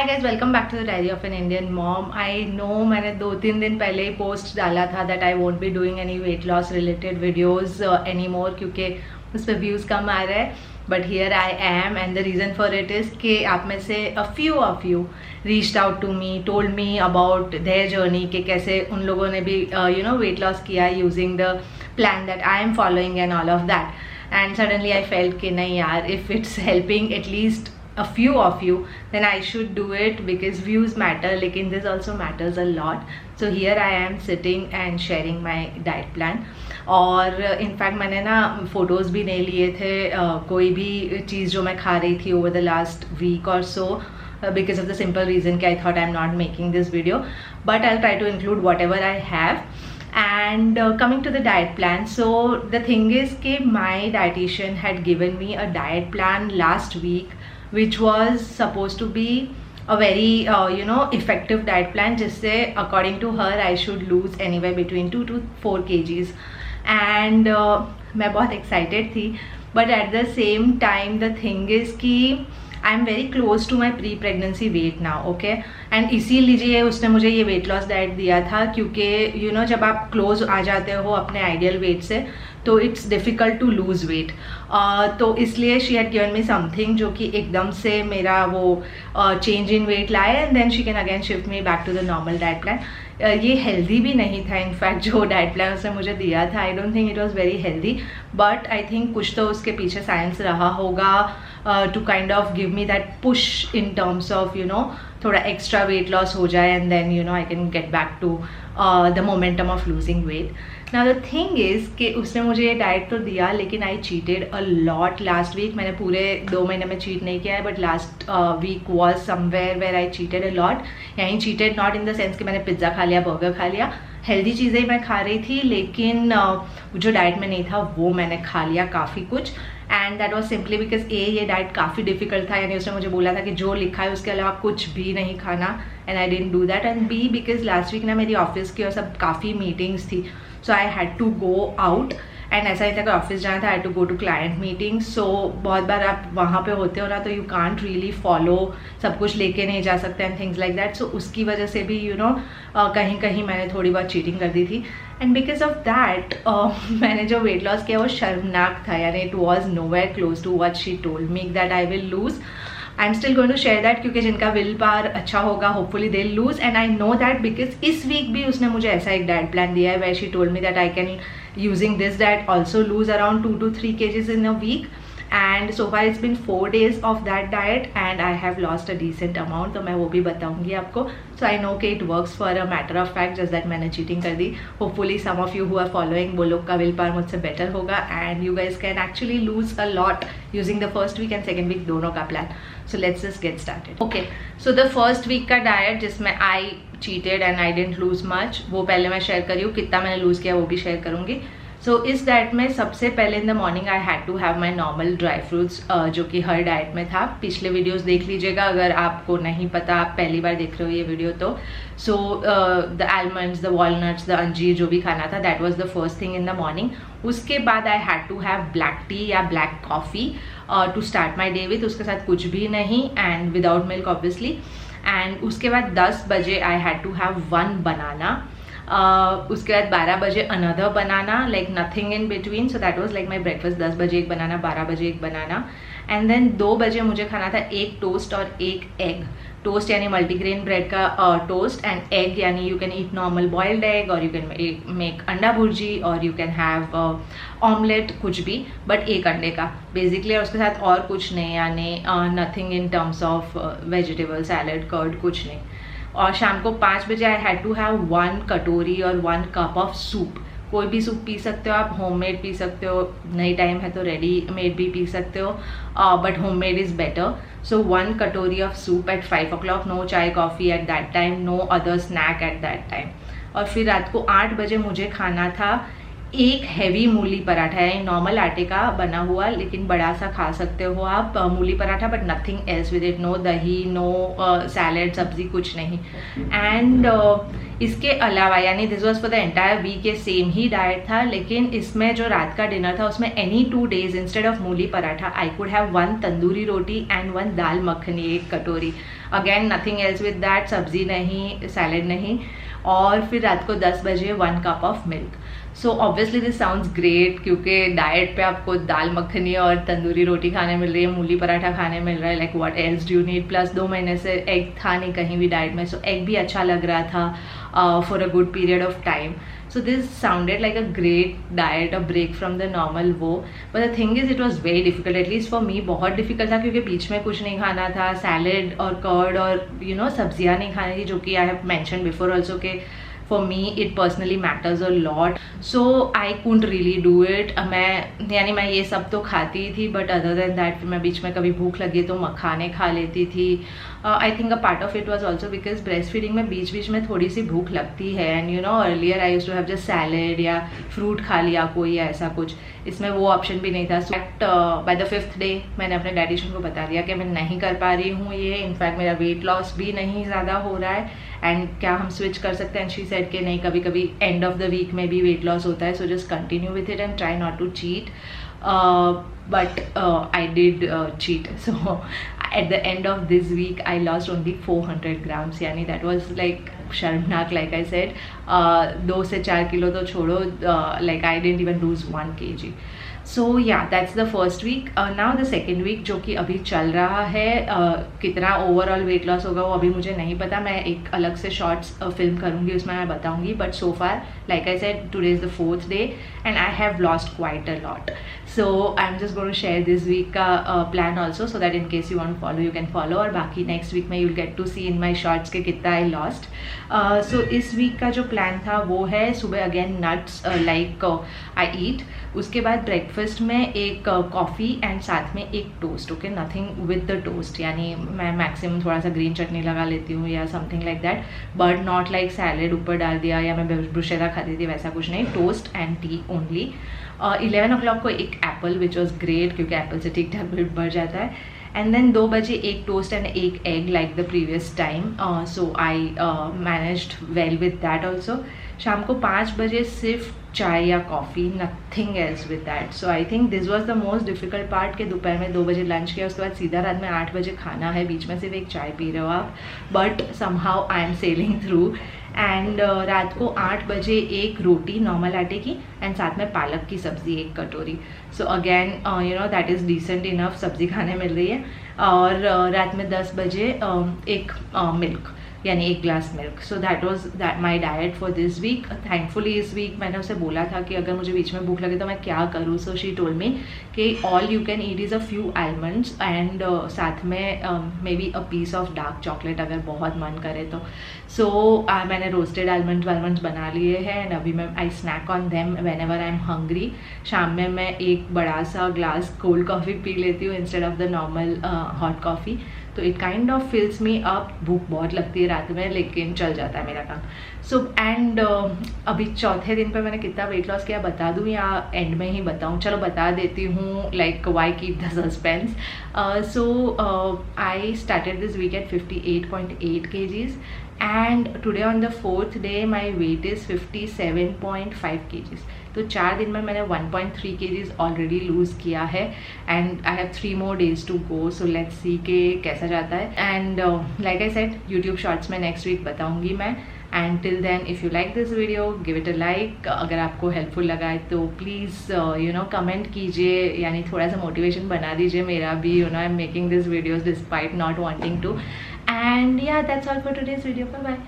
Hi guys, welcome back to the diary of an Indian mom. I know मैंने 2-3 दिन पहले ही post डाला था that I won't be doing any weight loss related videos any more, क्योंकि उस पर व्यूज़ कम आ रहे हैं। But here I am and the reason for it is कि आप में से a few reached out to me, told me about their journey, कि कैसे उन लोगों ने भी वेट लॉस किया using the plan that I am following and all of that. And suddenly I felt कि नहीं यार, if it's helping at least a few of you, then I should do it because views matter, lekin this also matters a lot. So here I am sitting and sharing my diet plan. और in fact मैंने ना photos भी नहीं लिए थे कोई भी चीज़ जो मैं खा रही थी over the last week or so, because of the simple reason कि I thought I'm not making this video, but I'll try to include whatever I have. And coming to the diet plan, so the thing is कि my dietitian had given me a diet plan last week which was supposed to be a very effective diet plan, जिससे according to her I should lose anywhere between 2 to 4 kgs. and मैं बहुत excited थी, but at the same time the thing is कि I am very close to my pre pregnancy weight now, okay. And इसीलिए उसने मुझे ये weight loss diet दिया था, क्योंकि जब आप क्लोज आ जाते हो अपने आइडियल वेट से तो it's difficult to lose weight. तो इसलिए she had given me something जो कि एकदम से मेरा वो चेंज इन वेट लाए, and then she can again shift me back to the normal diet plan. ये हेल्दी भी नहीं था इनफैक्ट जो डाइट प्लान उसने मुझे दिया था। I don't think it was very healthy, but I think कुछ तो उसके पीछे साइंस रहा होगा to kind of give me that push in terms of थोड़ा एक्स्ट्रा वेट लॉस हो जाए, and then I can get back to the momentum of losing weight. Now the thing is कि उसने मुझे ये डाइट तो दिया, लेकिन I cheated a lot last week. मैंने पूरे 2 महीने में चीट नहीं किया है, but last week was somewhere where I cheated a lot. यानी cheated not in the sense कि मैंने पिज्ज़ा खा लिया, बर्गर खा लिया, हेल्दी चीज़ें मैं खा रही थी, लेकिन जो डाइट में नहीं था वो मैंने खा लिया काफ़ी कुछ। And that was simply because ये डाइट काफ़ी डिफिकल्ट था, यानी उसने मुझे बोला था कि जो लिखा है उसके अलावा कुछ भी नहीं खाना, and I didn't do that. And b because last week ना मेरी ऑफिस की और सब काफ़ी मीटिंग्स थी, so I had to go out. And ऐसा नहीं था कि ऑफिस जाना था, I had to go to client meeting. So बहुत बार आप वहाँ पे होते हो ना, तो यू कांट रियली फॉलो, सब कुछ लेके नहीं जा सकते एंड थिंग्स लाइक दैट। सो उसकी वजह से भी कहीं कहीं मैंने थोड़ी बहुत चीटिंग कर दी थी, एंड बिकॉज ऑफ दैट मैंने जो वेट लॉस किया वो शर्मनाक था। यानी it was nowhere close to what she told me that I will lose. I am still going to share that, क्योंकि जिनका विल पावर अच्छा होगा hopefully they lose, and I know that because इस वीक भी उसने मुझे ऐसा एक डाइट प्लान दिया है where she told me that I can using this diet also lose around 2 to 3 kgs in a week. And so far it's been 4 days of that diet and I have lost a decent amount, तो मैं वो भी बताऊंगी आपको। So I know कि it works for a matter of fact, just that मैंने cheating कर दी। Hopefully some of you who are following, वो लोग का will power मुझसे better होगा, and you guys can actually lose a lot using the first week and second week दोनों का plan. So let's just get started. Okay, so the first week का diet जिसमें I cheated and I didn't lose much, वो पहले मैं share करी हूँ, कितना मैंने लूज किया वो भी शेयर करूँगी। सो इस डाइट में सबसे पहले in the morning I had to have my normal dry fruits, जो कि हर डाइट में था। पिछले वीडियोस देख लीजिएगा अगर आपको नहीं पता, आप पहली बार देख रहे हो ये वीडियो तो। So the almonds, the walnuts, the anjeer जो भी खाना था, that was the first thing in the morning. उसके बाद I had to have black tea या black coffee to start my day with, उसके साथ कुछ भी नहीं, and without milk obviously. And उसके बाद 10 बजे I had to have 1 banana. उसके बाद 12 बजे another banana, like nothing in between. So that was like my breakfast. 10 बजे एक बनाना, 12 बजे एक बनाना, एंड देन 2 बजे मुझे खाना था 1 टोस्ट और 1 एग। टोस्ट यानी मल्टीग्रेन ब्रेड का टोस्ट, एंड एग यानी you can eat normal boiled egg, और यू कैन मेक अंडा भुर्जी, और यू कैन हैव ऑमलेट, कुछ भी, बट 1 अंडे का बेसिकली, और उसके साथ और कुछ नहीं, यानी nothing in terms of vegetable salad, curd, कुछ नहीं। और शाम को 5 बजे आई हैड टू हैव 1 कटोरी और 1 कप ऑफ सूप। कोई भी सूप पी सकते हो आप, होममेड पी सकते हो, नहीं टाइम है तो रेडी मेड भी पी सकते हो, but homemade is better. So 1 katori of soup at 5 o'clock, no chai coffee at that time, no other snack at that time. और फिर रात को 8 बजे मुझे खाना था एक हैवी मूली पराठा है, नॉर्मल आटे का बना हुआ, लेकिन बड़ा सा खा सकते हो आप मूली paratha, but nothing else with it, no dahi, no salad, sabzi, कुछ नहीं। एंड इसके अलावा यानी this was for the entire week, ये सेम ही डाइट था, लेकिन इसमें जो रात का डिनर था उसमें एनी 2 days इंस्टेड ऑफ मूली paratha I could have 1 tandoori roti and 1 दाल मखनी, 1 कटोरी। Again nothing else with that, सब्जी नहीं, सैलेड नहीं। और फिर रात को 10 बजे 1 cup of milk. So obviously this sounds great, क्योंकि डाइट पे आपको दाल मखनी और तंदूरी रोटी खाने मिल रही है, मूली पराठा खाने मिल रहा है, like what else do you need. Plus 2 महीने से एग था नहीं कहीं भी डाइट में, सो एग भी अच्छा लग रहा था for a good period of time. So this sounded like a great diet, a break from the normal वो, but the thing is it was very difficult, at least for me बहुत difficult था, क्योंकि बीच में कुछ नहीं खाना था, salad और कर्ड और सब्जियां नहीं खानी थी, जो कि I have mention before also के for me it personally matters a lot, so I couldn't really do it। मैं ये सब तो खाती थी, but other than that मैं बीच में कभी भूख लगी तो मखाने खा लेती थी। I think a part of it was also because breast feeding में बीच बीच में थोड़ी सी भूख लगती है, and earlier I used to have just salad या फ्रूट खा लिया कोई या ऐसा कुछ, इसमें वो ऑप्शन भी नहीं था। But by the 5th day मैंने अपने डाइटिशियन को बता दिया कि मैं नहीं कर पा रही हूँ ये, इनफैक्ट मेरा वेट लॉस भी नहीं ज़्यादा हो रहा है, एंड क्या हम स्विच कर सकते हैं। शी सेड कि नहीं, कभी कभी एंड ऑफ द वीक में भी वेट लॉस होता है, so just continue with it and try not to cheat. But I did cheat, so at the end of this week I lost only 400 grams, यानी that was like शर्मनाक, like I said। 2 से 4 kilo तो छोड़ो, like I didn't even lose 1 kg। So yeah that's the first week. Now the second week जो कि अभी चल रहा है, कितना ओवरऑल वेट लॉस होगा वो अभी मुझे नहीं पता, मैं एक अलग से शॉर्ट्स फिल्म करूँगी, उसमें मैं बताऊँगी। But so far like I said today is the 4th day and I have lost quite a lot, so I am just going to share this week का plan also, so that in case you want follow you can follow, और बाकी next week में you will get to see in my shorts के कितना I lost. सो इस week का जो plan था वो है सुबह अगेन नट्स लाइक आई ईट, उसके बाद ब्रेकफास्ट में एक कॉफ़ी एंड साथ में एक toast, okay, nothing with the toast, यानी मैं मैक्सिमम थोड़ा सा ग्रीन चटनी लगा लेती हूँ या something like that, but not like salad ऊपर डाल दिया या मैं ब्रुशेदा खाती थी, वैसा कुछ नहीं, toast and T only. 11 o'clock को एक एप्पल विच वॉज ग्रेट, क्योंकि एप्पल से ठीक ठाक वेट बढ़ जाता है, एंड देन 2 बजे एक टोस्ट एंड एक egg like the previous time, so I managed well with that also. शाम को 5 बजे सिर्फ चाय या coffee, nothing else with that. So I think this was the most difficult part कि दोपहर में 2 बजे लंच किया, उसके बाद सीधा रात में 8 बजे खाना है, बीच में सिर्फ एक चाय पी रहे हो आप, but somehow I am selling through. And रात को 8 बजे एक रोटी नॉर्मल आटे की एंड साथ में पालक की सब्ज़ी 1 कटोरी, so again that is decent enough, सब्ज़ी खाने मिल रही है। और रात में 10 बजे एक मिल्क, यानी 1 glass milk. So that was my diet for this week. Thankfully इस वीक मैंने उसे बोला था कि अगर मुझे बीच में भूख लगे तो मैं क्या करूँ, सो शी टोल्ड मी कि all you can eat is a few almonds and साथ में may be a piece of dark chocolate अगर बहुत मन करे तो। सो मैंने रोस्टेड आलमंड्स बना लिए हैं एंड अभी मैं I snack on them whenever I am hungry. शाम में मैं एक बड़ा सा ग्लास कोल्ड कॉफ़ी पी लेती हूँ instead of the normal hot coffee, तो it kind of fills me up. भूख बहुत लगती है रात में, लेकिन चल जाता है मेरा काम। सो एंड अभी चौथे दिन पे मैंने कितना वेट लॉस किया बता दूँ या एंड में ही बताऊँ? चलो बता देती हूँ, like why keep the suspense. So I started this week at 58.8 kgs and today on the 4th day my weight is 57.5 kgs। तो 4 दिन में मैंने 1.3 kgs ऑलरेडी लूज़ किया है and I have 3 more days to go, so let's see के कैसा जाता है। And like I said YouTube shorts में नेक्स्ट वीक बताऊंगी मैं। And till then if you like this video give it a like, अगर आपको हेल्पफुल लगा है तो प्लीज़ कमेंट कीजिए, यानी थोड़ा सा मोटिवेशन बना दीजिए मेरा भी, I am making this videos despite not wanting to. And yeah, that's all for today's video. Bye bye.